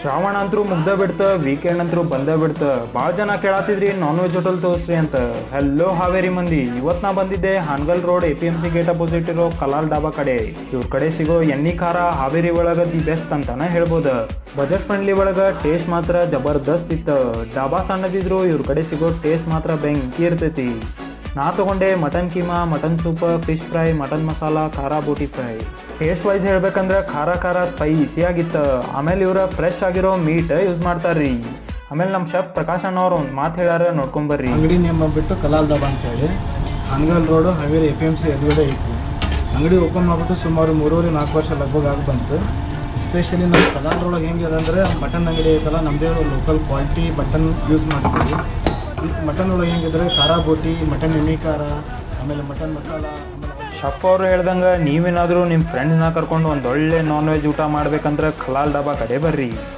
ಶ್ರಾವಣ ಅಂತರೂ ಮುಗ್ದ ಬಿಡ್ತ, ವೀಕೆಂಡ್ ಅಂತರೂ ಬಂದ ಬಿಡ್ತ. ಭಾಳ ಜನ ಕೇಳತ್ತಿದ್ರಿ ನಾನ್ ವೆಜ್ ಹೋಟೆಲ್ ತೋರಿಸ್ರಿ ಅಂತ. ಹೆಲ್ಲೋ ಹಾವೇರಿ ಮಂದಿ, ಇವತ್ತು ನಾ ಬಂದಿದ್ದೆ Hanagal road APMC gate opposite ಇರೋ ಕಲಾಲ್ ಡಾಬಾ ಕಡೆ. ಇವ್ರ ಕಡೆ ಸಿಗೋ ಎಣ್ಣೆ ಖಾರ ಹಾವೇರಿ ಒಳಗ ದಿ ಬೆಸ್ಟ್ ಅಂತಾನೆ ಹೇಳ್ಬೋದು. ಬಜೆಟ್ ಫ್ರೆಂಡ್ಲಿ ಒಳಗ ಟೇಸ್ಟ್ ಮಾತ್ರ ಜಬರ್ದಸ್ತ್ ಇತ್ತು. ಡಾಬಾ ಸಣ್ಣದಿದ್ರು ಇವ್ರ ಕಡೆ ಸಿಗೋ ಟೇಸ್ಟ್ ಮಾತ್ರ ಬೆಂಕಿ ಇರ್ತೈತಿ. ನಾ ತೊಗೊಂಡೆ mutton keema, mutton soup, fish fry, mutton masala, ಖಾರ ಬೋಟಿ ಫ್ರೈ. ಟೇಸ್ಟ್ ವೈಸ್ ಹೇಳ್ಬೇಕಂದ್ರೆ ಖಾರ ಸ್ಪೈಸಿ ಆಗಿತ್ತು. ಆಮೇಲೆ ಇವ್ರ ಫ್ರೆಶ್ ಆಗಿರೋ ಮೀಟ್ ಯೂಸ್ ಮಾಡ್ತಾರ್ರಿ. ಆಮೇಲೆ ನಮ್ಮ ಶೆಫ್ ಪ್ರಕಾಶ್ ಅಣ್ಣವ್ರು ಒಂದು ಮಾತು ಹೇಳ್ಯಾರ, ನೋಡ್ಕೊಂಬರ್ರಿ. ಅಂಗಡಿ ನೇಮ್ ಬಂದ್ಬಿಟ್ಟು ಕಲಾಲ್ ಡಾಬಾ ಅಂತೇಳಿ ಹಾನಗಲ್ ರೋಡು ಹಾವೇರಿ APMC ಎದುರುಗಡೆ ಐತಿ. ಅಂಗಡಿ ಓಪನ್ ಮಾಡಿಬಿಟ್ಟು ಸುಮಾರು 3-4 ವರ್ಷ ಲಗ್ಭಗ ಆಗಿ ಬಂತು. ಎಸ್ಪೆಷಲಿ ನಮ್ಮ ಕಲಾಲ್ ರೋಡಾಗ ಹೆಂಗಿದೆ ಅಂದರೆ ಮಟನ್ ಅಂಗಡಿ ಐತಲ್ಲ, ನಮ್ಮದೇ ಲೋಕಲ್ ಕ್ವಾಲಿಟಿ ಮಟನ್ ಯೂಸ್ ಮಾಡ್ತೀವಿ. ಮಟನ್ ಒಳಗೆ ಹೆಂಗಿದ್ರೆ ಖಾರ ಬೋಟಿ, ಮಟನ್ ಎಣ್ಣೆ ಖಾರ, ಆಮೇಲೆ ಮಟನ್ ಮಸಾಲ. ಶೆಫ್ ಅವರು ಹೇಳ್ದಂಗೆ ನೀವೇನಾದರೂ ನಿಮ್ಮ ಫ್ರೆಂಡ್ಸ್ನ ಕರ್ಕೊಂಡು ಒಂದು ಒಳ್ಳೆ ನಾನ್ ವೆಜ್ ಊಟ ಮಾಡ್ಬೇಕಂದ್ರೆ ಕಲಾಲ್ ಡಾಬಾ ಕಡೆ ಬರ್ರಿ.